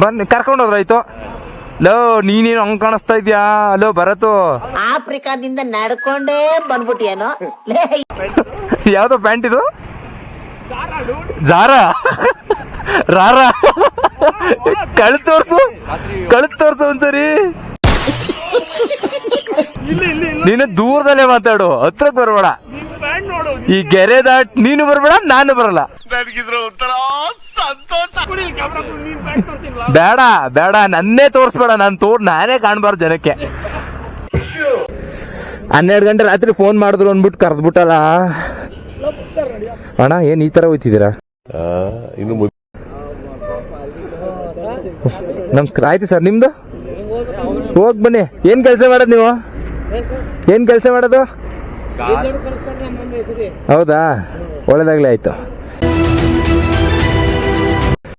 ಬನ್ನಿ ಕರ್ಕೊಂಡೋದ್ರಾಯ್ತು. ಲೋ ನೀನೇನು ಹಂಗ್ ಕಾಣಿಸ್ತಾ ಇದ್ಯಾ? ಲೋ ಭರತು, ಆಫ್ರಿಕಾದಿಂದ ನಡ್ಕೊಂಡೇ ಬಂದ್ಬಿಟ್ಟಿಯೇನೋ. ಯಾವ್ದೋ ಪ್ಯಾಂಟ್ ಇದು? ಜಾರ ರಾರ ಕಳ್ತ್ ತೋರ್ಸು ಒಂದ್ಸರಿ. ನೀನು ದೂರದಲ್ಲೇ ಮಾತಾಡು, ಹತ್ರಕ್ ಬರ್ಬೇಡ. ಈ ಗೆರೆ ದಾಟ್ ನೀನು ಬರ್ಬೇಡ, ನಾನು ಬರಲ್ಲ. ಬೇಡ ಬೇಡ, ನನ್ನೇ ತೋರ್ಸ್ಬೇಡ. ನಾನೇ ಕಾಣ್ಬಾರ್ದು ಜನಕ್ಕೆ. 12 ಗಂಟೆ ರಾತ್ರಿ ಫೋನ್ ಮಾಡಿದ್ರು ಅಂದ್ಬಿಟ್ಟು ಕರೆದ್ಬಿಟ್ಟಲ್ಲ ಅಣ್ಣ. ಏನ್ ಈ ತರ ಹೋಯ್ತಿದ್ದೀರಾ? ನಮಸ್ಕಾರ. ಆಯ್ತು ಸರ್, ನಿಮ್ದು? ಹೋಗ್ ಬನ್ನಿ. ಏನ್ ಕೆಲಸ ಮಾಡೋದು ನೀವು? ಏನ್ ಕೆಲಸ ಮಾಡೋದು? ಹೌದಾ, ಒಳ್ಳೇದಾಗ್ಲಿ. ಆಯ್ತು.